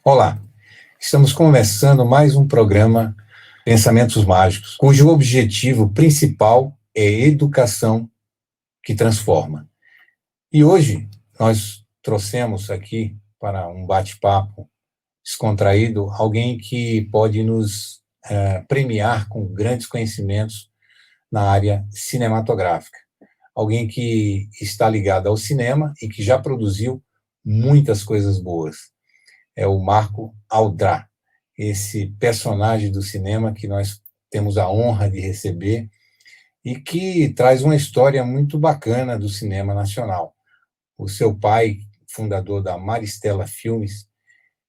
Olá, estamos começando mais um programa Pensamentos Mágicos, cujo objetivo principal é educação que transforma. E hoje nós trouxemos aqui para um bate-papo descontraído alguém que pode nos premiar com grandes conhecimentos na área cinematográfica. Alguém que está ligado ao cinema e que já produziu muitas coisas boas. É o Marco Aldrá, esse personagem do cinema que nós temos a honra de receber e que traz uma história muito bacana do cinema nacional. O seu pai, fundador da Maristela Filmes,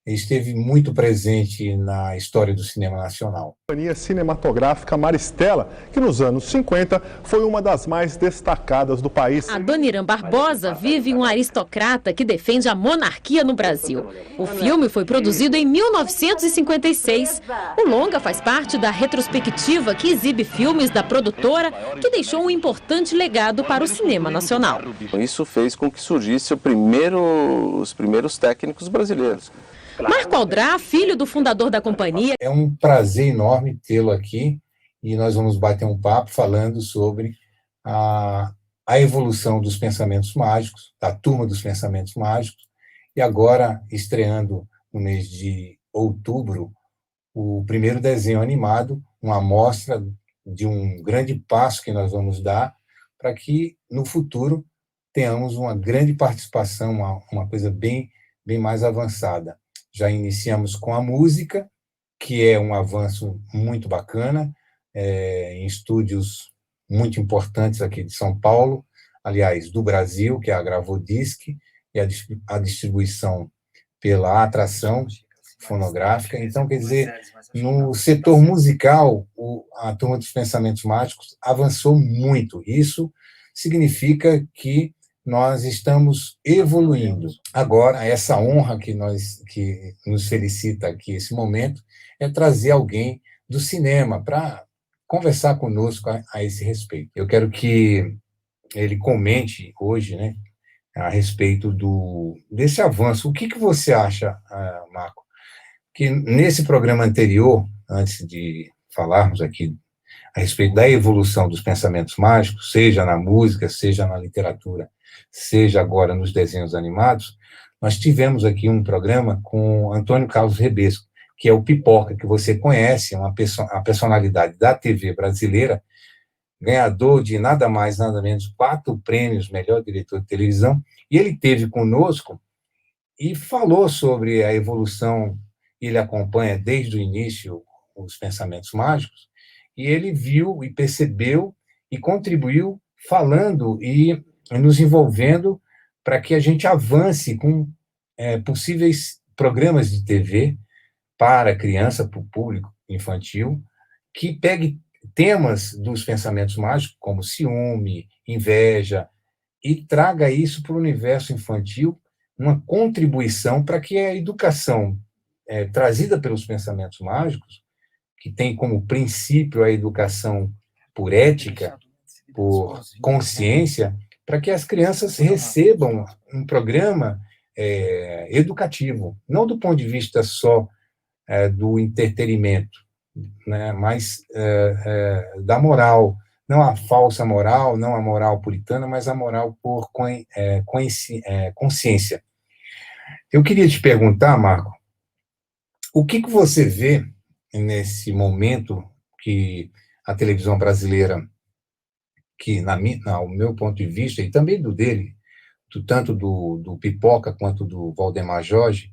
esteve muito presente na história do cinema nacional. A companhia cinematográfica Maristela, que nos anos 50 foi uma das mais destacadas do país. Adoniran Barbosa vive um aristocrata que defende a monarquia no Brasil. O filme foi produzido em 1956. O longa faz parte da retrospectiva que exibe filmes da produtora, que deixou um importante legado para o cinema nacional. Isso fez com que surgisse os primeiros técnicos brasileiros. Marco Aldrá, filho do fundador da companhia. É um prazer enorme tê-lo aqui e nós vamos bater um papo falando sobre a evolução dos pensamentos mágicos, da turma dos pensamentos mágicos, e agora estreando no mês de outubro o primeiro desenho animado, uma amostra de um grande passo que nós vamos dar para que no futuro tenhamos uma grande participação, uma coisa bem mais avançada. Já iniciamos com a música, que é um avanço muito bacana, em estúdios muito importantes aqui de São Paulo, aliás, do Brasil, que é a Gravodisc, e a distribuição pela Atração Fonográfica. Então, quer dizer, no setor musical, a Turma dos Pensamentos Mágicos avançou muito. Isso significa que nós estamos evoluindo. Agora, essa honra que nos felicita aqui esse momento é trazer alguém do cinema para conversar conosco a esse respeito. Eu quero que ele comente hoje, né, a respeito desse avanço. O que você acha, Marco? Que nesse programa anterior, antes de falarmos aqui a respeito da evolução dos pensamentos mágicos, seja na música, seja na literatura, seja agora nos desenhos animados, nós tivemos aqui um programa com Antônio Carlos Rebesco, que é o Pipoca, que você conhece, a personalidade da TV brasileira, ganhador de nada mais, nada menos 4 prêmios, melhor diretor de televisão, e ele esteve conosco e falou sobre a evolução. Ele acompanha desde o início os pensamentos mágicos, e ele viu e percebeu e contribuiu falando e nos envolvendo para que a gente avance com possíveis programas de TV para criança, para o público infantil, que pegue temas dos pensamentos mágicos, como ciúme, inveja, e traga isso para o universo infantil, uma contribuição para que a educação trazida pelos pensamentos mágicos, que tem como princípio a educação por ética, por consciência, para que as crianças recebam um programa educativo, não do ponto de vista só do entretenimento, né, mas da moral, não a falsa moral, não a moral puritana, mas a moral por consciência. Eu queria te perguntar, Marco, o que você vê nesse momento que a televisão brasileira, que, ao meu ponto de vista, e também do dele, tanto do Pipoca quanto do Valdemar Jorge,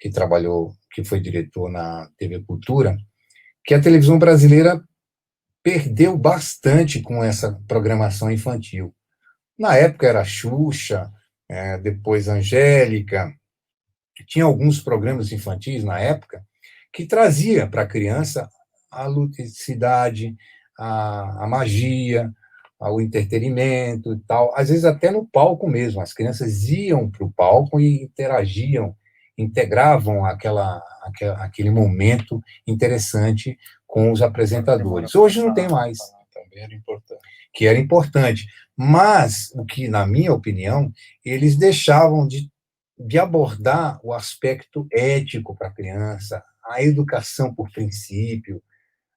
que foi diretor na TV Cultura, que a televisão brasileira perdeu bastante com essa programação infantil. Na época era Xuxa, depois Angélica, tinha alguns programas infantis na época que trazia para a criança a ludicidade, a magia, o entretenimento e tal, às vezes até no palco mesmo. As crianças iam para o palco e interagiam, integravam aquele momento interessante com os apresentadores. Hoje não tem mais. Também era importante. Que era importante. Mas, o que, na minha opinião, eles deixavam de de abordar o aspecto ético para a criança, a educação por princípio,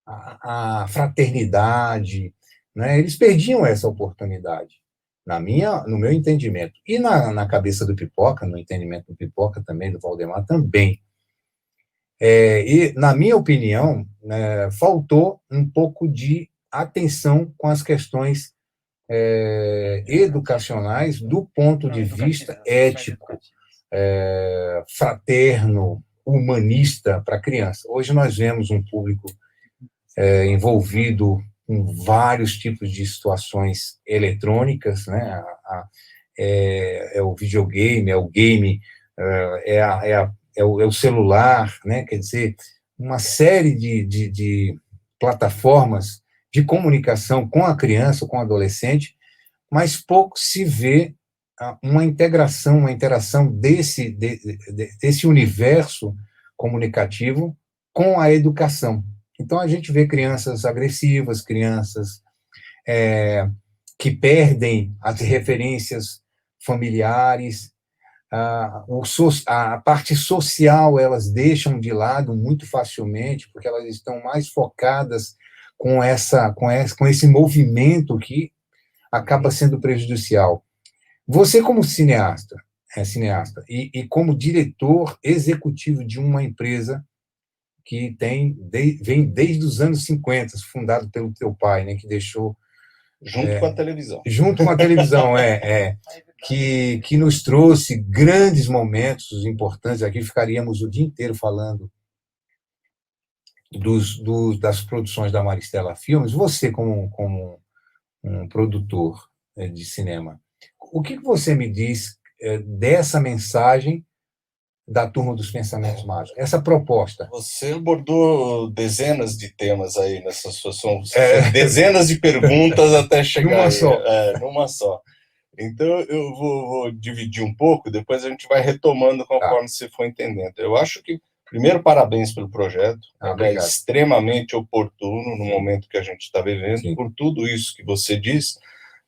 a fraternidade, né? Eles perdiam essa oportunidade, no meu entendimento. E na cabeça do Pipoca, no entendimento do Pipoca também, do Valdemar também. E, na minha opinião, né, faltou um pouco de atenção com as questões educacionais do ponto de vista ético, fraterno, humanista para a criança. Hoje nós vemos um público envolvido com vários tipos de situações eletrônicas, né? É o videogame, é o game, é o celular, né? Quer dizer, uma série de plataformas de comunicação com a criança, com o adolescente, mas pouco se vê uma integração, uma interação desse universo comunicativo com a educação. Então, a gente vê crianças agressivas, crianças que perdem as referências familiares, a parte social elas deixam de lado muito facilmente, porque elas estão mais focadas com esse movimento que acaba sendo prejudicial. Você, como cineasta, e como diretor executivo de uma empresa que vem desde os anos 50, fundado pelo teu pai, né, que deixou... Junto com a televisão. Junto com a televisão, que nos trouxe grandes momentos importantes. Aqui ficaríamos o dia inteiro falando das produções da Maristela Filmes. Você, como um produtor de cinema, o que você me diz dessa mensagem da Turma dos Pensamentos Mágicos, essa proposta? Você abordou dezenas de temas aí nessa situação, dezenas de perguntas até chegar numa só. Então, eu vou dividir um pouco, depois a gente vai retomando conforme você for entendendo. Eu acho que, primeiro, parabéns pelo projeto, é extremamente oportuno no momento que a gente está vivendo, Sim. Por tudo isso que você diz,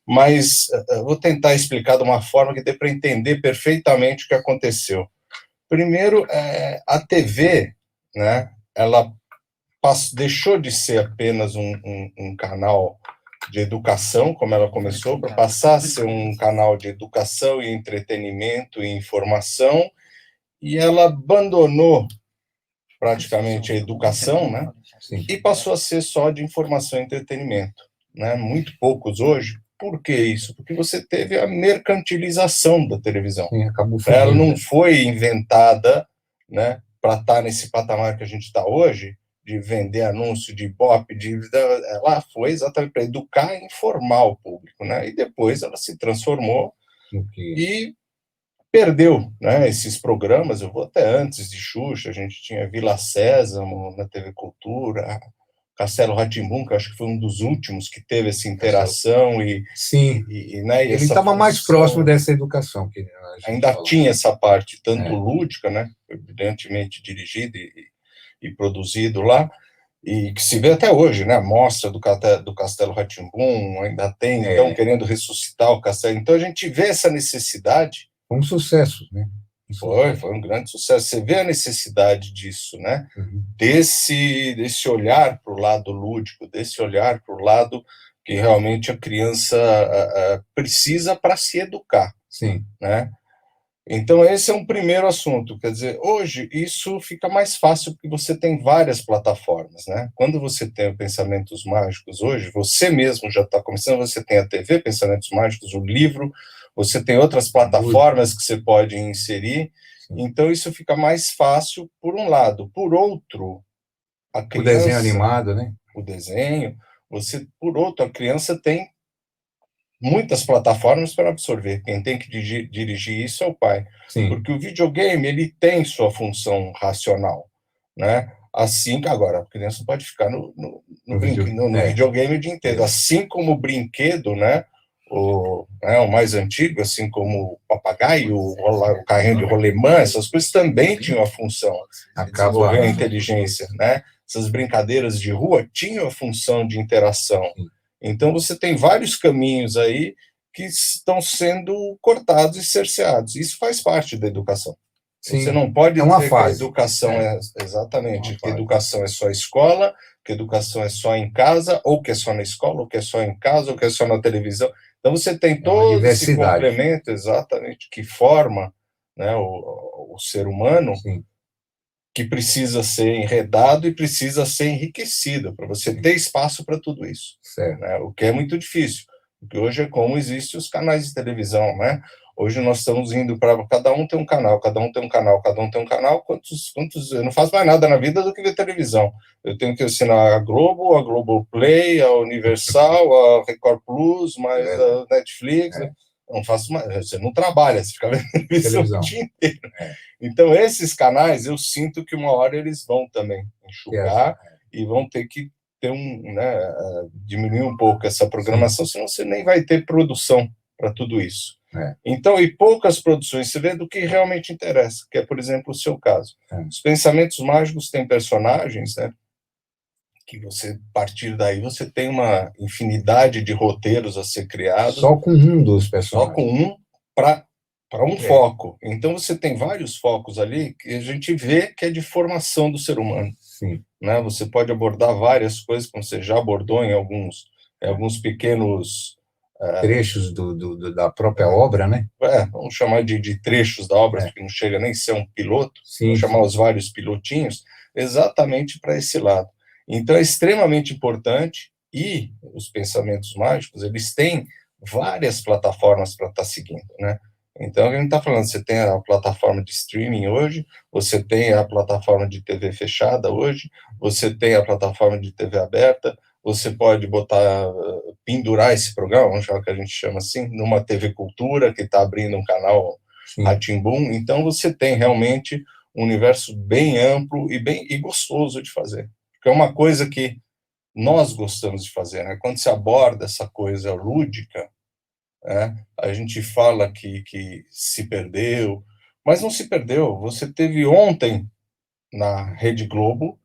mas eu vou tentar explicar de uma forma que dê para entender perfeitamente o que aconteceu. Primeiro, a TV, né, ela deixou de ser apenas um canal de educação, como ela começou, para passar a ser um canal de educação e entretenimento e informação, e ela abandonou praticamente a educação, né, e passou a ser só de informação e entretenimento, né, muito poucos hoje. Por que isso? Porque você teve a mercantilização da televisão. Sim, acabou ela não foi inventada, né, para estar nesse patamar que a gente está hoje, de vender anúncio de Ibope, ela foi exatamente para educar e informar o público, né? E depois ela se transformou e perdeu, né, esses programas. Eu vou até antes de Xuxa, a gente tinha Vila Sésamo na TV Cultura, Castelo Rá-Tim-Bum, que eu acho que foi um dos últimos que teve essa interação. Sim, né, ele estava mais próximo dessa educação. Que ainda falou. Tinha essa parte, tanto lúdica, né, brilhantemente dirigido e produzido lá, e que se vê até hoje, né, a mostra do Castelo Rá-Tim-Bum, ainda tem, estão querendo ressuscitar o Castelo. Então a gente vê essa necessidade. Foi um sucesso, né? Foi um grande sucesso. Você vê a necessidade disso, né? Uhum. Desse olhar para o lado lúdico, desse olhar para o lado que realmente a criança precisa para se educar. Sim. Né? Então, esse é um primeiro assunto. Quer dizer, hoje isso fica mais fácil porque você tem várias plataformas, né? Quando você tem o Pensamentos Mágicos hoje, você mesmo já está começando, você tem a TV Pensamentos Mágicos, o livro, você tem outras plataformas que você pode inserir, então isso fica mais fácil por um lado. Por outro, a criança... O desenho animado, né? O desenho, por outro, a criança tem muitas plataformas para absorver. Quem tem que dirigir isso é o pai. Sim. Porque o videogame, ele tem sua função racional, né? Assim que agora, a criança pode ficar no videogame o dia inteiro. Assim como o brinquedo, né? O mais antigo, assim como o papagaio, o carrinho de rolemã, essas coisas também tinham a função de desenvolver a inteligência, né? Essas brincadeiras de rua tinham a função de interação. Então você tem vários caminhos aí que estão sendo cortados e cerceados. Isso faz parte da educação. Sim, você não pode uma dizer fase. que a educação exatamente, que a educação é só escola, que a educação é só em casa, ou que é só na escola, ou que é só em casa, ou que é só na televisão. Então você tem todo esse complemento, exatamente, que forma, né, o ser humano, Sim, que precisa ser enredado e precisa ser enriquecido, para você ter espaço para tudo isso. certo. Né? O que é muito difícil, porque hoje é como existem os canais de televisão, né? Hoje nós estamos indo para cada um tem um canal, cada um tem um canal, cada um tem um canal. Quantos eu não faço mais nada na vida do que ver televisão. Eu tenho que assinar a Globo, a Globoplay, a Universal, a Record Plus, mais a Netflix. Não faço mais, você não trabalha, você fica vendo televisão o dia inteiro. Então, esses canais, eu sinto que uma hora eles vão também enxugar e vão ter que ter diminuir um pouco essa programação, senão você nem vai ter produção para tudo isso. Então, e poucas produções se vê do que realmente interessa, que é, por exemplo, o seu caso. Os Pensamentos Mágicos têm personagens, né? Que você, a partir daí, você tem uma infinidade de roteiros a ser criados. Só com um dos personagens. Só com um para um foco. Então, você tem vários focos ali que a gente vê que é de formação do ser humano. Sim. Né? Você pode abordar várias coisas, como você já abordou em alguns pequenos... trechos da própria obra, né? Vamos chamar de trechos da obra, porque não chega nem a ser um piloto. Vamos chamar os vários pilotinhos, exatamente para esse lado. Então, é extremamente importante, e os Pensamentos Mágicos, eles têm várias plataformas para estar seguindo, né? Então, a gente está falando, você tem a plataforma de streaming hoje, você tem a plataforma de TV fechada hoje, você tem a plataforma de TV aberta, você pode pendurar esse programa, vamos chamar que a gente chama assim, numa TV Cultura, que está abrindo um canal Rá-Tim-Bum. Então, você tem realmente um universo bem amplo e gostoso de fazer. Porque é uma coisa que nós gostamos de fazer, né? Quando se aborda essa coisa lúdica, a gente fala que se perdeu, mas não se perdeu. Você teve ontem, na Rede Globo,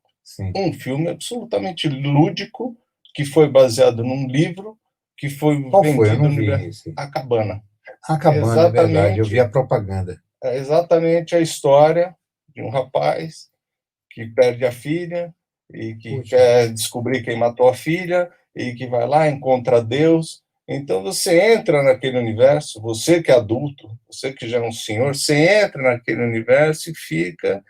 um filme absolutamente lúdico, que foi baseado num livro, que foi vendido no universo. A Cabana. A Cabana, é verdade, eu vi a propaganda. É exatamente a história de um rapaz que perde a filha, e que quer descobrir quem matou a filha, e que vai lá, encontra Deus. Então, você entra naquele universo, você que é adulto, você que já é um senhor, você entra naquele universo e fica,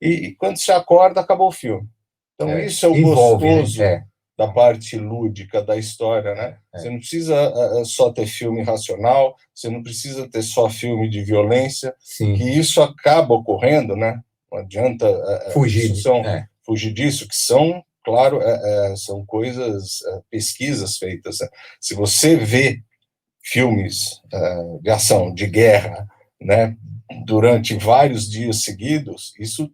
e quando você acorda, acabou o filme. Então, isso é o gostoso, né? Da parte lúdica da história, né? Você não precisa só ter filme racional, você não precisa ter só filme de violência, que isso acaba ocorrendo, né? Não adianta fugir disso, que são, claro, são coisas, pesquisas feitas. Né? Se você vê filmes de ação, de guerra, né, durante vários dias seguidos, isso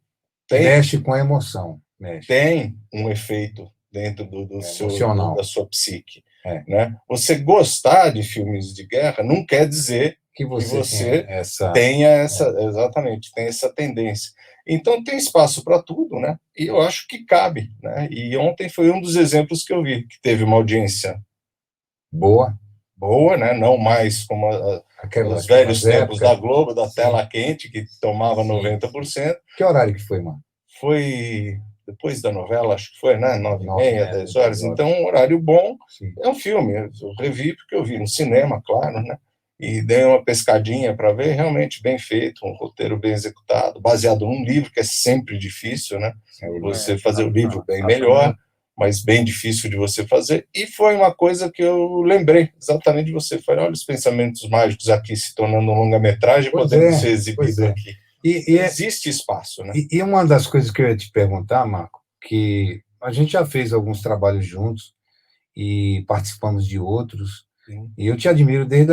mexe com a emoção. Tem um efeito dentro da sua psique. Né? Você gostar de filmes de guerra não quer dizer que você tenha exatamente, tem essa tendência. Então, tem espaço para tudo, né? E eu acho que cabe, né? E ontem foi um dos exemplos que eu vi, que teve uma audiência boa, né? Não mais como os velhos tempos da Globo, da tela quente, que tomava 90%. Que horário que foi, mano? Foi depois da novela, acho que foi, né? 9h30, 10 horas. Então, um horário bom. É um filme, eu revi porque eu vi no cinema, claro, né? E dei uma pescadinha para ver, realmente bem feito, um roteiro bem executado, baseado num livro, que é sempre difícil, né? Você fazer o livro bem melhor, mas bem difícil de você fazer. E foi uma coisa que eu lembrei exatamente de você. Falei, olha os Pensamentos Mágicos aqui se tornando um longa-metragem, podendo ser exibido aqui. Existe espaço, né? E uma das coisas que eu ia te perguntar, Marco, que a gente já fez alguns trabalhos juntos e participamos de outros, e eu te admiro desde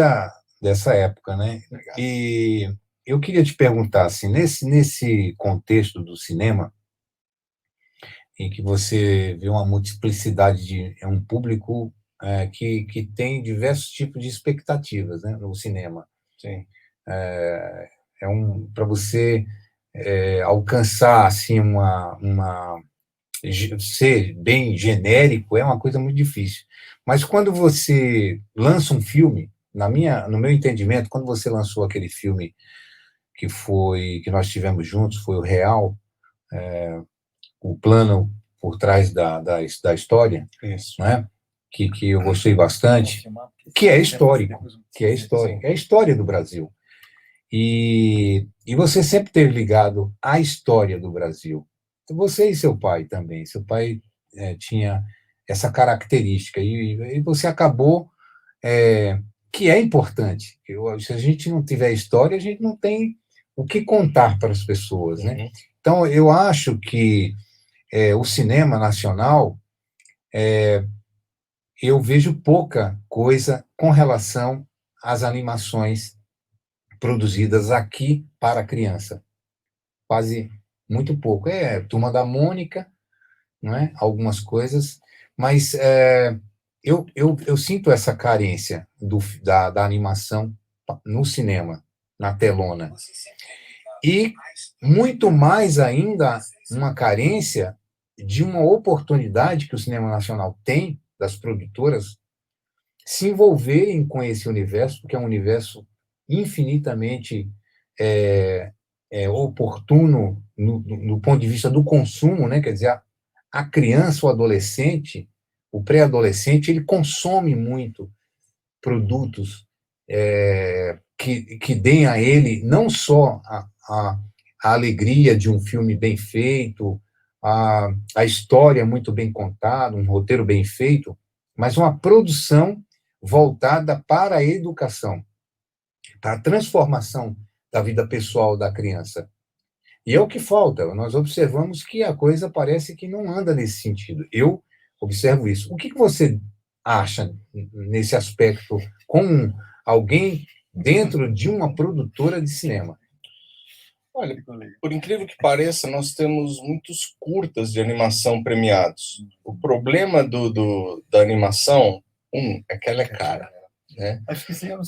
dessa época, né? Obrigado. E eu queria te perguntar, assim, nesse contexto do cinema, em que você vê uma multiplicidade de um público que tem diversos tipos de expectativas, né, no cinema. Sim. Para você alcançar assim ser bem genérico é uma coisa muito difícil. Mas quando você lança um filme, no meu entendimento, quando você lançou aquele filme que nós tivemos juntos, foi o Real, o plano por trás da história, Isso. né? Que eu gostei bastante, que é histórico, é a história do Brasil. E você sempre esteve ligado à história do Brasil. Você e seu pai também. Seu pai tinha essa característica, e você acabou, que é importante. Se a gente não tiver história, a gente não tem o que contar para as pessoas, né? Então, eu acho que o cinema nacional, eu vejo pouca coisa com relação às animações produzidas aqui para a criança. Quase muito pouco. Turma da Mônica, não é? Algumas coisas, mas eu sinto essa carência da animação no cinema, na telona. E muito mais ainda uma carência de uma oportunidade que o cinema nacional tem, das produtoras, se envolverem com esse universo, porque é um universo infinitamente oportuno no ponto de vista do consumo, né? Quer dizer, a criança, o adolescente, o pré-adolescente, ele consome muito produtos que deem a ele não só a alegria de um filme bem feito, a história muito bem contada, um roteiro bem feito, mas uma produção voltada para a educação, para a transformação da vida pessoal da criança. E é o que falta. Nós observamos que a coisa parece que não anda nesse sentido. Eu observo isso. O que você acha nesse aspecto com alguém dentro de uma produtora de cinema? Olha, por incrível que pareça, nós temos muitos curtas de animação premiados. O problema da animação, é que ela é cara, né?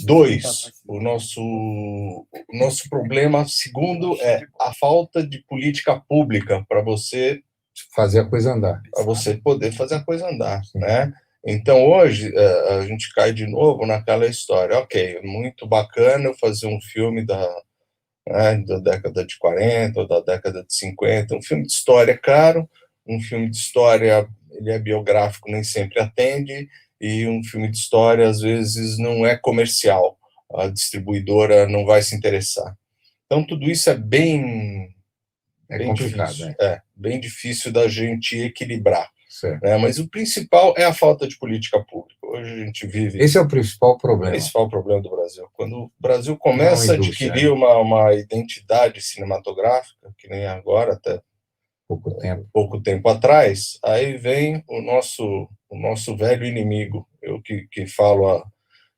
Dois, o nosso problema, segundo, é a falta de política pública para você fazer a coisa andar. Para você poder fazer a coisa andar, né? Então, hoje, a gente cai de novo naquela história. Ok, muito bacana eu fazer um filme da década de 40 ou da década de 50, um filme de história é caro, um filme de história, ele é biográfico, nem sempre atende, e um filme de história, às vezes, não é comercial, a distribuidora não vai se interessar. Então, tudo isso é bem complicado, difícil, bem difícil da gente equilibrar. Certo. Mas o principal é a falta de política pública. Hoje a gente vive... Esse é o principal problema. O principal problema do Brasil. Quando o Brasil começa a adquirir uma identidade cinematográfica, que nem agora, até pouco tempo atrás, aí vem o nosso velho inimigo. Eu que falo,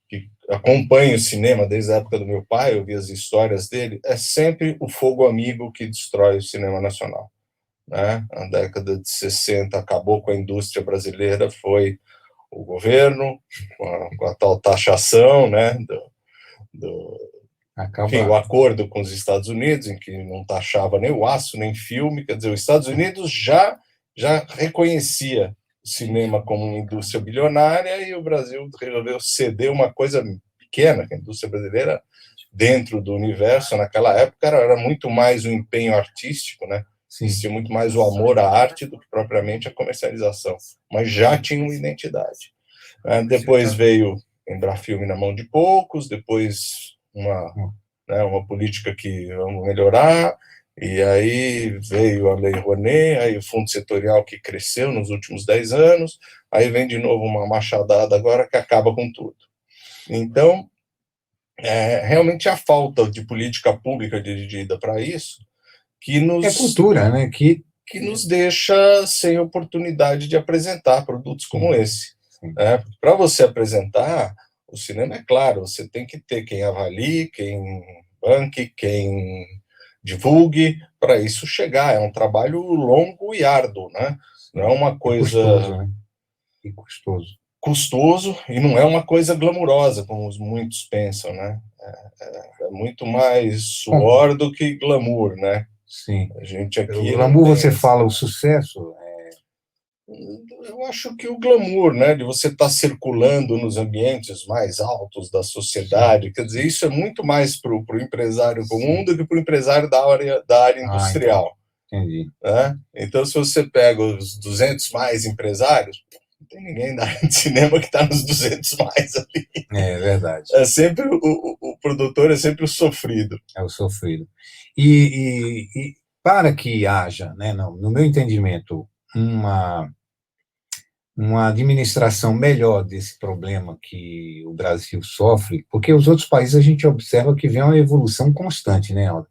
que acompanho o cinema desde a época do meu pai, eu vi as histórias dele, é sempre o fogo amigo que destrói o cinema nacional. Né? A década de 60 acabou com a indústria brasileira, foi o governo, com a tal taxação, né, enfim, o acordo com os Estados Unidos, em que não taxava nem o aço, nem filme, quer dizer, os Estados Unidos já reconhecia o cinema como uma indústria bilionária, e o Brasil resolveu ceder uma coisa pequena, que a indústria brasileira, dentro do universo, naquela época, era muito mais um empenho artístico, né? Existia muito mais o amor à arte do que propriamente a comercialização, mas já tinha uma identidade. Depois veio Embrafilme na mão de poucos, depois uma política que vamos melhorar, e aí veio a Lei Rouanet, aí o Fundo Setorial que cresceu nos últimos 10 anos, aí vem de novo uma machadada agora que acaba com tudo. Então, realmente a falta de política pública dirigida para isso, que nos... cultura, né? Que nos deixa sem oportunidade de apresentar produtos como esse. Para você apresentar, o cinema, é claro, você tem que ter quem avalie, quem banque, quem divulgue, para isso chegar. É um trabalho longo e árduo, né? Não é uma coisa... custoso, né? E custoso. Custoso, e não é uma coisa glamurosa, como muitos pensam, né? É muito mais suor do que glamour, né? Sim. A gente aqui... O glamour, você fala, o sucesso, Eu acho que o glamour, né, de você estar circulando nos ambientes mais altos da sociedade, quer dizer, isso é muito mais para o empresário comum do que para o empresário da área industrial. Entendi. Né? Então, se você pega os 200 mais empresários, não tem ninguém da área de cinema que está nos 200 mais ali. É verdade. É sempre o produtor é sempre o sofrido. É o sofrido. E para que haja, né, no meu entendimento, uma administração melhor desse problema que o Brasil sofre, porque os outros países a gente observa que vem uma evolução constante, né, Aldo?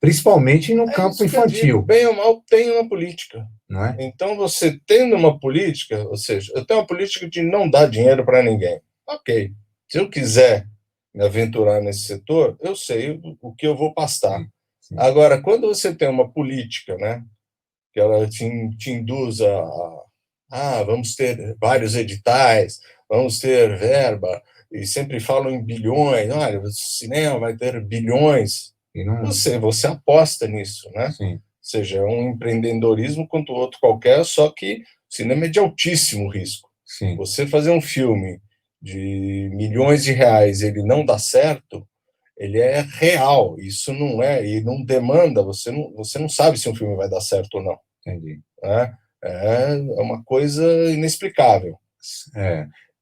Principalmente no campo infantil. Bem ou mal, tem uma política. Não é? Então, você tendo uma política, ou seja, eu tenho uma política de não dar dinheiro para ninguém. Ok. Se eu quiser me aventurar nesse setor, eu sei o que eu vou pastar. Sim. Agora, quando você tem uma política, né, que ela te induz vamos ter vários editais, vamos ter verba, e sempre falam em bilhões, olha, o cinema vai ter bilhões. E não... você aposta nisso, né? Sim. Ou seja, é um empreendedorismo quanto outro qualquer, só que o cinema é de altíssimo risco. Sim. Você fazer um filme de milhões de reais, ele não dá certo, ele é real. Isso não é, e não demanda, você não sabe se um filme vai dar certo ou não. Entendi. É uma coisa inexplicável.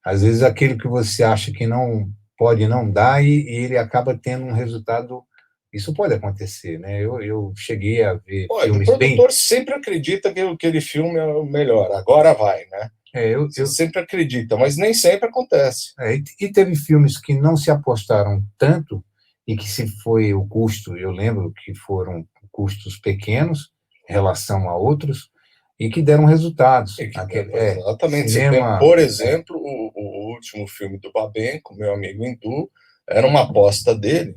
Às vezes aquilo que você acha que não pode não dar e ele acaba tendo um resultado. Isso pode acontecer, né? Eu cheguei a ver filmes o produtor sempre acredita que aquele filme é o melhor, agora vai, né? Você sempre acredita, mas nem sempre acontece. E teve filmes que não se apostaram tanto e que se foi o custo, eu lembro que foram custos pequenos em relação a outros, e que deram resultados. Exatamente. Cinema, por exemplo, o último filme do Babenco, meu amigo Hindu, era uma aposta dele,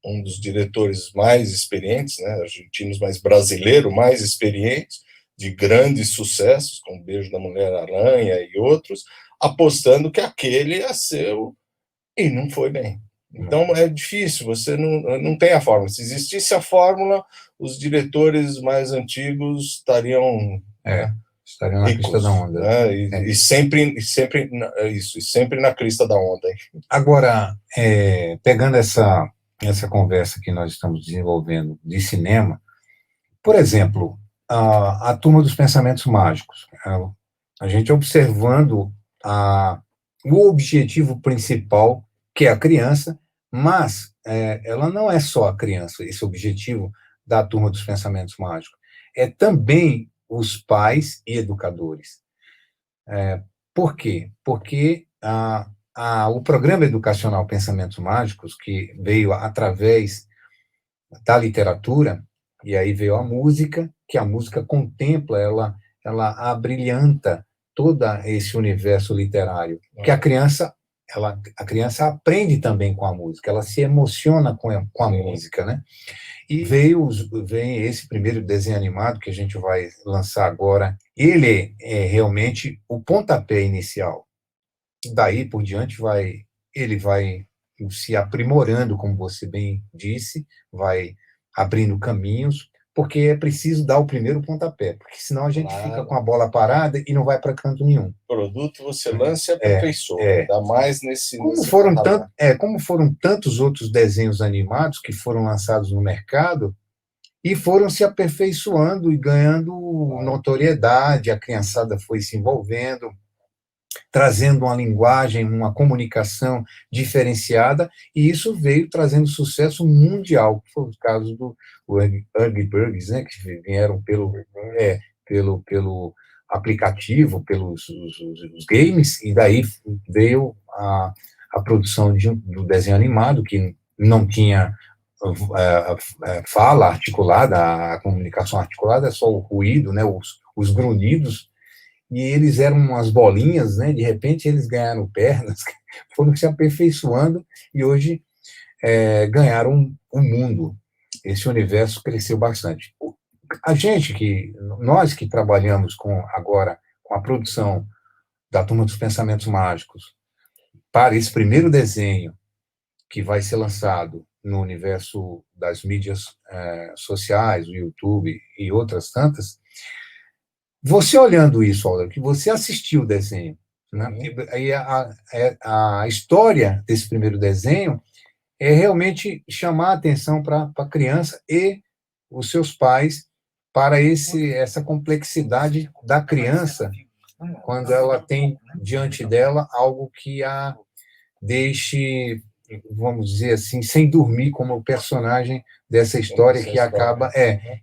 um dos diretores mais experientes, né, argentinos, mas brasileiro mais experientes, de grandes sucessos, como Beijo da Mulher-Aranha e outros, apostando que aquele ia ser e não foi bem. Então é difícil, você não tem a fórmula. Se existisse a fórmula, os diretores mais antigos estariam estariam na crista da onda. Né? E sempre isso, e sempre na crista da onda. Agora, pegando essa conversa que nós estamos desenvolvendo de cinema, por exemplo, a Turma dos Pensamentos Mágicos, a gente observando o objetivo principal, que é a criança, mas ela não é só a criança, esse objetivo da Turma dos Pensamentos Mágicos, é também os pais e educadores. Por quê? Porque o programa educacional Pensamentos Mágicos, que veio através da literatura, e aí veio a música, que a música contempla, ela abrilhanta todo esse universo literário, que a criança aprende também com a música, ela se emociona com a música, né? E vem esse primeiro desenho animado que a gente vai lançar agora. Ele é realmente o pontapé inicial. Daí por diante ele vai se aprimorando, como você bem disse, vai abrindo caminhos, porque é preciso dar o primeiro pontapé, porque senão a gente fica com a bola parada e não vai para canto nenhum. O produto você lança e aperfeiçoa, ainda mais como foram tantos outros desenhos animados que foram lançados no mercado e foram se aperfeiçoando e ganhando notoriedade, a criançada foi se envolvendo, trazendo uma linguagem, uma comunicação diferenciada, e isso veio trazendo sucesso mundial, que foi o caso do Huggy Burgers, né, que vieram pelo aplicativo, pelos os games, e daí veio a produção do desenho animado, que não tinha fala articulada, a comunicação articulada, é só o ruído, né, os grunhidos, e eles eram umas bolinhas, né? De repente eles ganharam pernas, foram se aperfeiçoando e hoje ganharam o mundo. Esse universo cresceu bastante. Nós que trabalhamos agora com a produção da Turma dos Pensamentos Mágicos, para esse primeiro desenho que vai ser lançado no universo das mídias sociais, o YouTube e outras tantas, Você olhando isso, Alder, que você assistiu o desenho, né? Aí a história desse primeiro desenho é realmente chamar a atenção para a criança e os seus pais para essa complexidade da criança quando ela tem diante dela algo que a deixe, vamos dizer assim, sem dormir, como o personagem dessa história que acaba,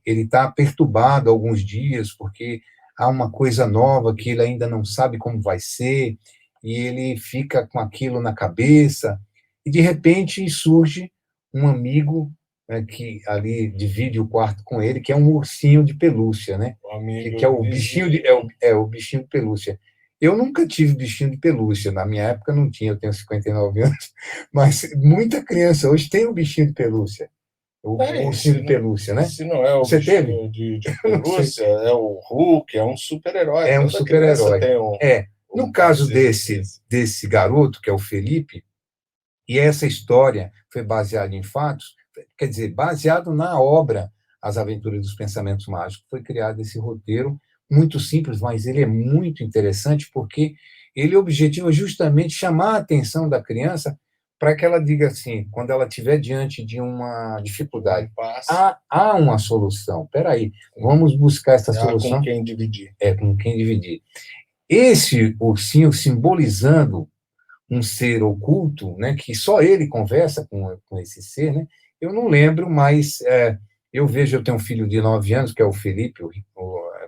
ele está perturbado alguns dias porque há uma coisa nova que ele ainda não sabe como vai ser e ele fica com aquilo na cabeça e de repente surge um amigo, né, que ali divide o quarto com ele, que é um ursinho de pelúcia, né? Que é o bichinho o bichinho de pelúcia. Eu nunca tive bichinho de pelúcia, na minha época não tinha, eu tenho 59 anos, mas muita criança hoje tem um bichinho de pelúcia, o ursinho de pelúcia, né? Se não é o Você bichinho teve? de pelúcia, é o Hulk, é um super-herói. É um Toda super-herói. criança tem No caso desse garoto, que é o Felipe, e essa história foi baseada em fatos, quer dizer, baseado na obra As Aventuras dos Pensamentos Mágicos, foi criado esse roteiro muito simples, mas ele é muito interessante porque ele objetiva justamente chamar a atenção da criança para que ela diga assim, quando ela estiver diante de uma dificuldade, há uma solução. Espera aí, vamos buscar essa solução. Com quem dividir. Com quem dividir. Esse ursinho simbolizando um ser oculto, né, que só ele conversa com esse ser, né? Eu não lembro, mas eu tenho um filho de 9 anos, que é o Felipe,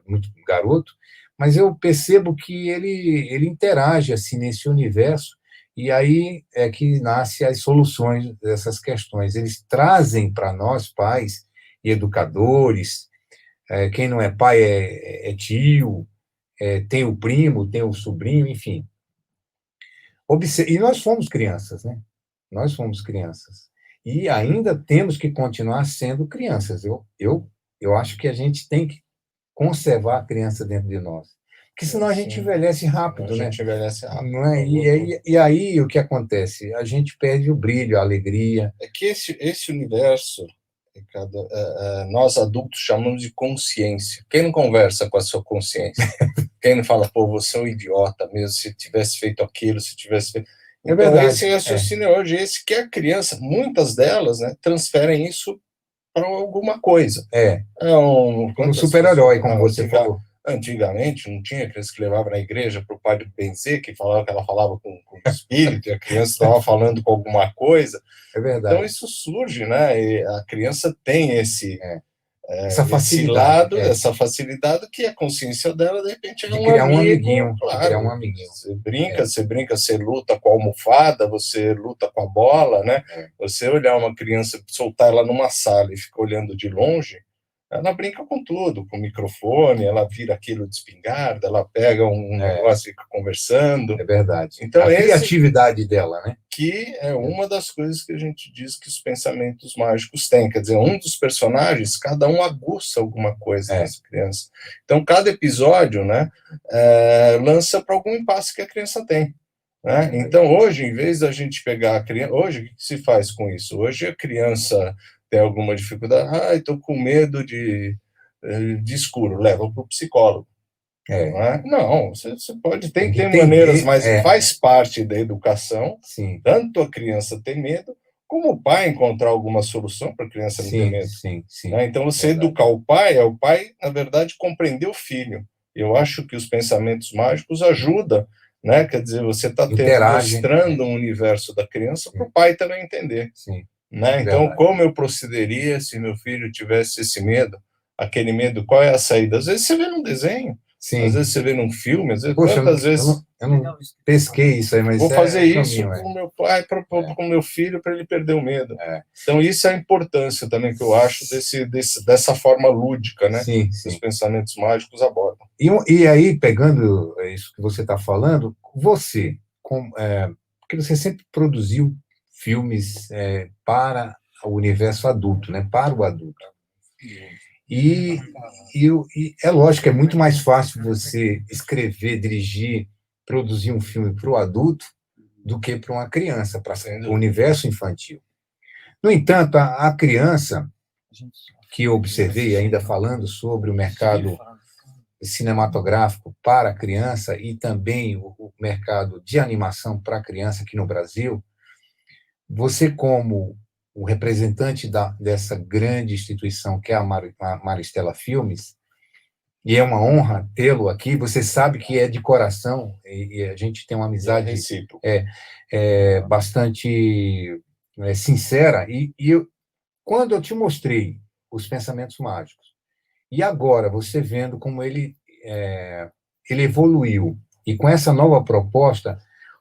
muito garoto, mas eu percebo que ele interage assim nesse universo, e aí é que nascem as soluções dessas questões. Eles trazem para nós, pais e educadores, quem não é pai é tio, tem o primo, tem o sobrinho, enfim. E nós fomos crianças, né? Nós fomos crianças. E ainda temos que continuar sendo crianças. Eu acho que a gente tem que conservar a criança dentro de nós. Porque senão a gente envelhece rápido, né? A gente envelhece rápido. Não é? E aí o que acontece? A gente perde o brilho, a alegria. É que esse universo, Ricardo, nós adultos chamamos de consciência. Quem não conversa com a sua consciência? Quem não fala, pô, você é um idiota mesmo, se tivesse feito aquilo, se tivesse feito... Então, verdade. Esse raciocínio hoje, esse que a criança, muitas delas, né, transferem isso para alguma coisa. Como super-herói, como você falou. Antigamente, não tinha criança que levava na igreja para o padre benzer, que falava que ela falava com o espírito, e a criança estava falando com alguma coisa. É verdade. Então, isso surge, né? E a criança tem essa facilidade, essa facilidade que a consciência dela, de repente, de criar um amiguinho. Claro, criar um amiguinho. Você brinca, você luta com a almofada, você luta com a bola, né? Você olhar uma criança, soltar ela numa sala e ficar olhando de longe, ela brinca com tudo, com o microfone, ela vira aquilo de espingarda, ela pega um negócio e fica conversando. É verdade. Então, a criatividade dela, né? Que é uma das coisas que a gente diz que os pensamentos mágicos têm. Quer dizer, um dos personagens, cada um aguça alguma coisa nessa criança. Então, cada episódio, né, lança para algum impasse que a criança tem. Né? Então, hoje, em vez da gente pegar a criança... Hoje, o que se faz com isso? Hoje a criança tem alguma dificuldade, estou com medo de escuro, leva para o psicólogo. Não, você pode, tem maneiras, mas faz parte da educação. Sim. Tanto a criança ter medo, como o pai encontrar alguma solução para a criança não ter medo. Sim. Né? Então, você educar o pai, na verdade, compreender o filho. Eu acho que os pensamentos mágicos ajudam, né? Quer dizer, você está mostrando um universo da criança para o pai também entender. Sim. Né? Então, como eu procederia se meu filho tivesse esse medo? Aquele medo, qual é a saída? Às vezes você vê num desenho, às vezes você vê num filme, às vezes, quantas vezes... Eu não pesquei isso aí, mas vou fazer isso com o meu pai, com o meu filho, para ele perder o medo. Então, isso é a importância também que eu acho dessa forma lúdica, né? Sim. Os pensamentos mágicos abordam. E aí, pegando isso que você está falando, porque você sempre produziu filmes para o universo adulto, né? Para o adulto. E é lógico que é muito mais fácil você escrever, dirigir, produzir um filme para o adulto do que para uma criança, para o universo infantil. No entanto, a criança, que eu observei, ainda falando sobre o mercado cinematográfico para a criança e também o mercado de animação para a criança aqui no Brasil, você, como o representante dessa grande instituição que é a Maristela Filmes, e é uma honra tê-lo aqui, você sabe que é de coração, e a gente tem uma amizade bastante sincera, quando eu te mostrei Os Pensamentos Mágicos, e agora você vendo como ele evoluiu, e com essa nova proposta,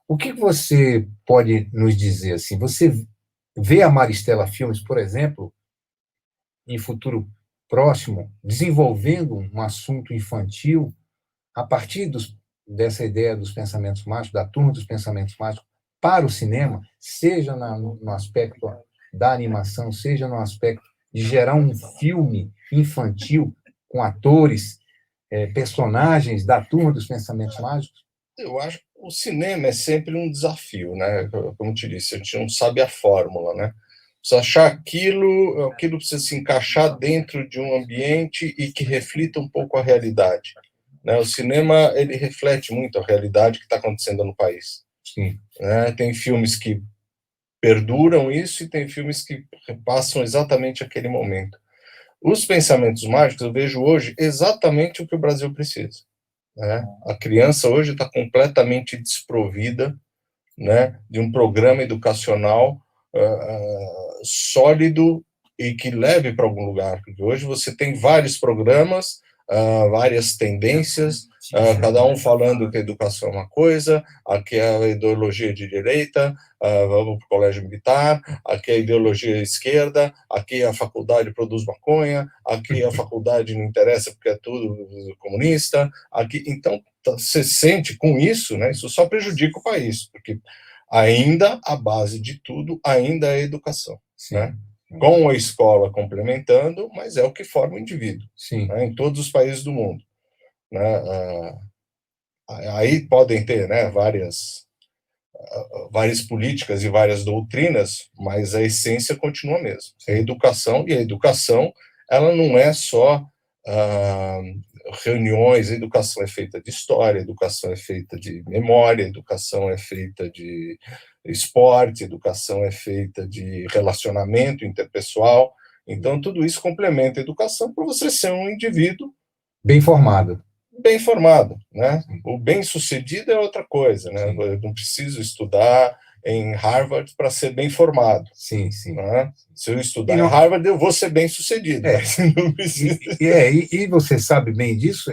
o que você pode nos dizer? Assim, você vê a Maristela Filmes, por exemplo, em futuro próximo, desenvolvendo um assunto infantil a partir dessa ideia dos pensamentos mágicos, da turma dos pensamentos mágicos, para o cinema, seja no aspecto da animação, seja no aspecto de gerar um filme infantil com atores, personagens da turma dos pensamentos mágicos? Eu acho que o cinema é sempre um desafio, né? Como eu te disse, a gente não sabe a fórmula, né? Precisa achar aquilo precisa se encaixar dentro de um ambiente e que reflita um pouco a realidade, né? O cinema, ele reflete muito a realidade que está acontecendo no país. Sim. Né? Tem filmes que perduram isso e tem filmes que repassam exatamente aquele momento. Os pensamentos mágicos, eu vejo hoje exatamente o que o Brasil precisa. Né? A criança hoje está completamente desprovida, né, de um programa educacional sólido e que leve para algum lugar. Porque hoje você tem vários programas, várias tendências, cada um falando que a educação é uma coisa, aqui é a ideologia de direita, vamos para o colégio militar, aqui é a ideologia esquerda, aqui a faculdade produz maconha, aqui a faculdade não interessa porque é tudo comunista, aqui, então você sente com isso, né, isso só prejudica o país, porque ainda a base de tudo ainda é a educação, né? Com a escola complementando, mas é o que forma o indivíduo, né, em todos os países do mundo. Né? Aí podem ter, né, várias políticas e várias doutrinas, mas a essência continua a mesma. É a educação, e a educação ela não é só reuniões, a educação é feita de história, a educação é feita de memória, a educação é feita de esporte, a educação é feita de relacionamento interpessoal. Então, tudo isso complementa a educação para você ser um indivíduo bem formado. Bem formado, né? O bem-sucedido é outra coisa, né? Eu não preciso estudar em Harvard para ser bem formado. Sim, sim. Né? Se eu estudar em Harvard, eu vou ser bem-sucedido. Mas não precisa. E você sabe bem disso,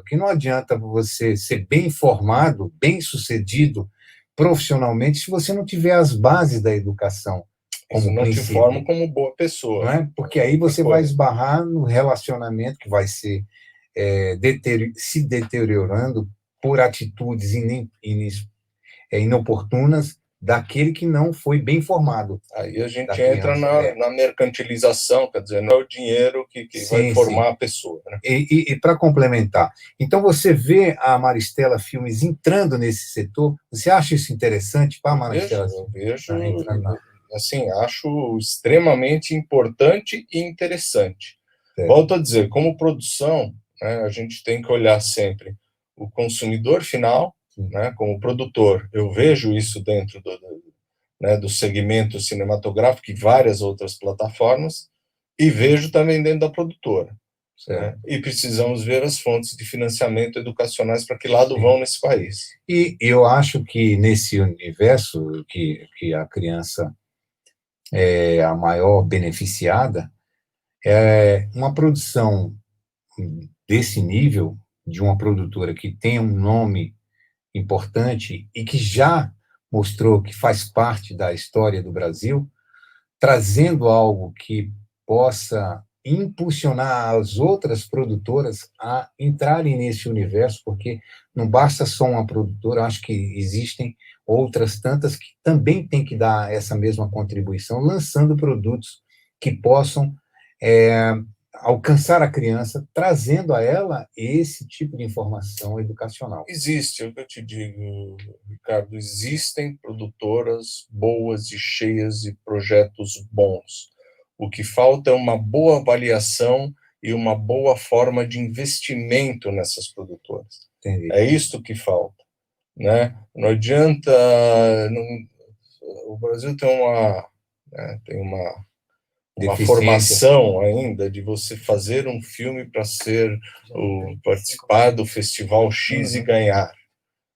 que não adianta você ser bem formado, bem-sucedido profissionalmente, se você não tiver as bases da educação. Isso não te forma como boa pessoa. Não é? Porque aí você vai esbarrar no relacionamento que vai ser se deteriorando por atitudes inoportunas daquele que não foi bem formado. Aí a gente entra na mercantilização, quer dizer, não é o dinheiro que vai formar a pessoa. Né? E para complementar, então você vê a Maristela Filmes entrando nesse setor, você acha isso interessante para a Maristela? Eu vejo, assim, acho extremamente importante e interessante. Volto a dizer, como produção, né, a gente tem que olhar sempre o consumidor final, né, como produtor. Eu vejo isso dentro do segmento cinematográfico e várias outras plataformas, e vejo também dentro da produtora. Né? E precisamos ver as fontes de financiamento educacionais para que lado vão nesse país. E eu acho que nesse universo que a criança é a maior beneficiada, uma produção desse nível, de uma produtora que tem um nome importante e que já mostrou que faz parte da história do Brasil, trazendo algo que possa impulsionar as outras produtoras a entrarem nesse universo, porque não basta só uma produtora, acho que existem outras tantas que também têm que dar essa mesma contribuição, lançando produtos que possam alcançar a criança, trazendo a ela esse tipo de informação educacional. Existe, é o que eu te digo, Ricardo, existem produtoras boas e cheias de projetos bons. O que falta é uma boa avaliação e uma boa forma de investimento nessas produtoras. Entendi. É isto que falta, né? Não adianta... o Brasil tem uma formação ainda de você fazer um filme para participar do festival X e ganhar,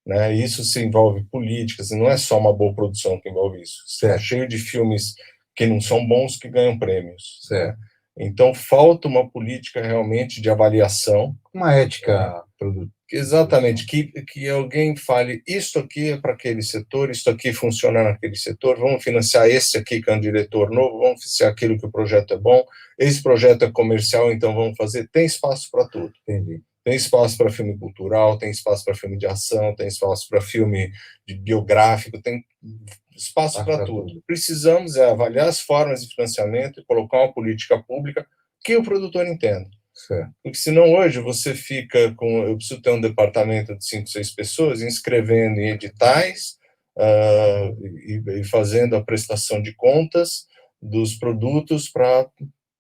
né? Isso se envolve política, não é só uma boa produção que envolve isso. Está cheio de filmes que não são bons que ganham prêmios. Né? Então falta uma política realmente de avaliação, uma ética produtiva. Exatamente, que alguém fale, isto aqui é para aquele setor, isto aqui funciona naquele setor, vamos financiar esse aqui que é um diretor novo, vamos financiar aquilo que o projeto é bom, esse projeto é comercial, então vamos fazer, tem espaço para tudo. Entendi. Tem espaço para filme cultural, tem espaço para filme de ação, tem espaço para filme biográfico, tem espaço para tudo. Precisamos avaliar as formas de financiamento e colocar uma política pública que o produtor entenda. Certo. Porque senão hoje você fica com... Eu preciso ter um departamento de 5, 6 pessoas inscrevendo em editais e fazendo a prestação de contas dos produtos para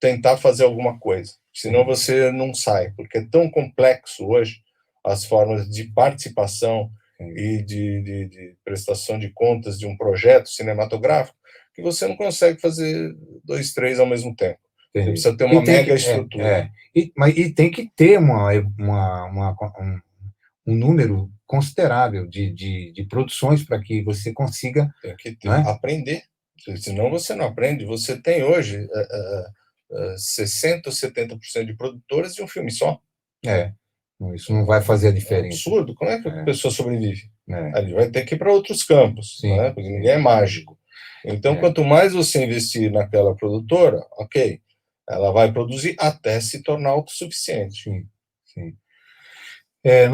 tentar fazer alguma coisa. Senão você não sai, porque é tão complexo hoje as formas de participação e de prestação de contas de um projeto cinematográfico que você não consegue fazer 2, 3 ao mesmo tempo. Você precisa ter uma mega estrutura. E tem que ter um número considerável de produções para que você consiga... Tem que ter, aprender. Senão você não aprende. Você tem hoje 60% ou 70% de produtoras de um filme só. Isso não vai fazer a diferença. É absurdo. Como é que a pessoa sobrevive? Ali vai ter que ir para outros campos, né? Porque ninguém é mágico. Então, quanto mais você investir naquela produtora, ok, ela vai produzir até se tornar autossuficiente. Sim.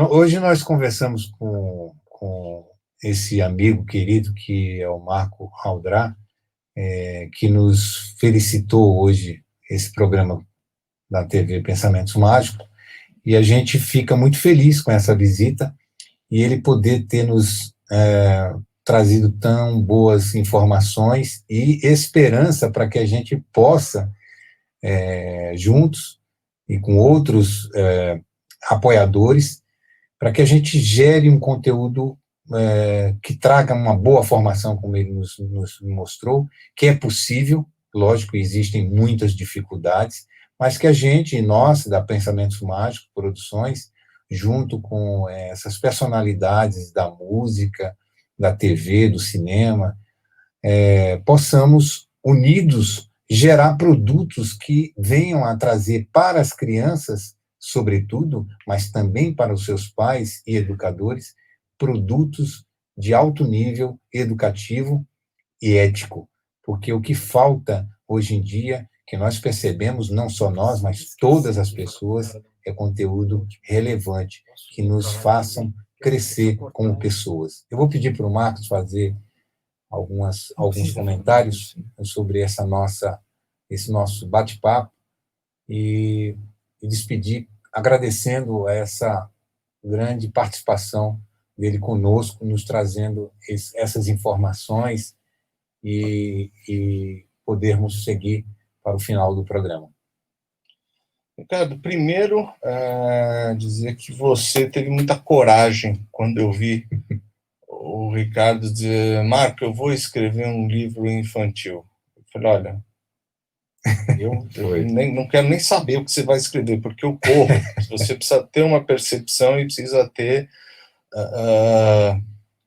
Hoje nós conversamos com esse amigo querido, que é o Marco Aldrá, que nos felicitou hoje esse programa da TV Pensamentos Mágicos, e a gente fica muito feliz com essa visita e ele poder ter nos trazido tão boas informações e esperança para que a gente possa, juntos e com outros apoiadores, para que a gente gere um conteúdo que traga uma boa formação, como ele nos mostrou, que é possível, lógico, existem muitas dificuldades, mas que a gente, nós, da Pensamentos Mágicos Produções, junto com essas personalidades da música, da TV, do cinema, possamos, unidos, gerar produtos que venham a trazer para as crianças, sobretudo, mas também para os seus pais e educadores, produtos de alto nível educativo e ético. Porque o que falta hoje em dia, que nós percebemos, não só nós, mas todas as pessoas, é conteúdo relevante, que nos façam crescer como pessoas. Eu vou pedir para o Marcos fazer alguns comentários sobre esse nosso bate-papo e despedir, agradecendo essa grande participação dele conosco, nos trazendo essas informações e podermos seguir para o final do programa. Ricardo, primeiro, dizer que você teve muita coragem quando eu vi o Ricardo dizer: Marco, eu vou escrever um livro infantil. Eu falei: olha, eu não quero nem saber o que você vai escrever, porque eu corro. Você precisa ter uma percepção e precisa ter...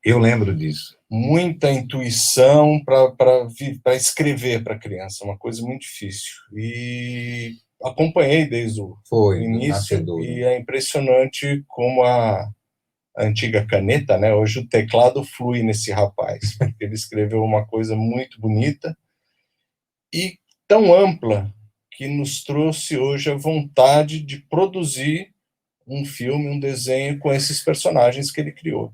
eu lembro disso. Muita intuição para escrever para criança, uma coisa muito difícil. E acompanhei desde o início, e é impressionante como a antiga caneta, né? Hoje o teclado flui nesse rapaz, porque ele escreveu uma coisa muito bonita e tão ampla que nos trouxe hoje a vontade de produzir um filme, um desenho com esses personagens que ele criou.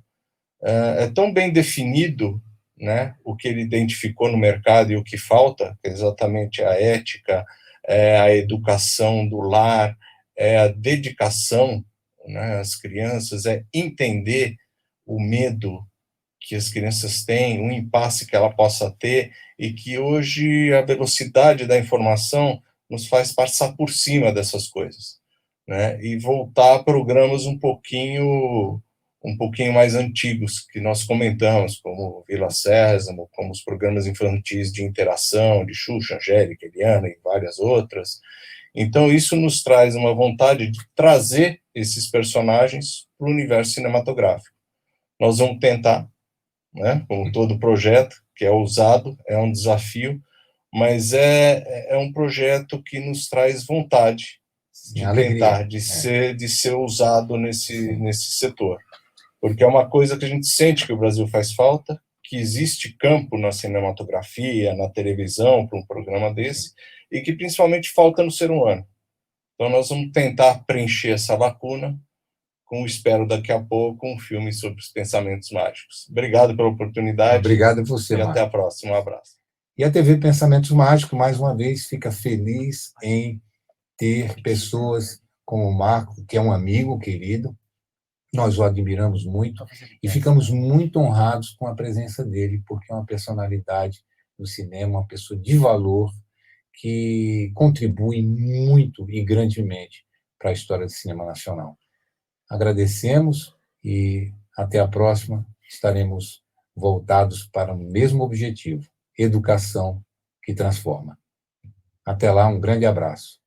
É tão bem definido, né, o que ele identificou no mercado e o que falta, que é exatamente a ética, a educação do lar, a dedicação, né, às crianças, entender o medo que as crianças têm, o impasse que ela possa ter, e que hoje a velocidade da informação nos faz passar por cima dessas coisas, né? E voltar a programas um pouquinho mais antigos, que nós comentamos, como Vila Sésamo, como os programas infantis de interação, de Xuxa, Angélica, Eliana e várias outras. Então, isso nos traz uma vontade de trazer esses personagens para o universo cinematográfico. Nós vamos tentar, né, como todo projeto, que é ousado, é um desafio, mas é um projeto que nos traz vontade de tentar, de ser usado nesse setor. Porque é uma coisa que a gente sente que o Brasil faz falta, que existe campo na cinematografia, na televisão, para um programa desse, e que principalmente falta no ser humano. Então nós vamos tentar preencher essa lacuna com, espero daqui a pouco, um filme sobre os pensamentos mágicos. Obrigado pela oportunidade. Obrigado a você, e Marco. Até a próxima. Um abraço. E a TV Pensamentos Mágicos, mais uma vez, fica feliz em ter pessoas como o Marco, que é um amigo querido. Nós o admiramos muito e ficamos muito honrados com a presença dele, porque é uma personalidade do cinema, uma pessoa de valor que contribui muito e grandemente para a história do cinema nacional. Agradecemos e até a próxima. Estaremos voltados para o mesmo objetivo: educação que transforma. Até lá, um grande abraço.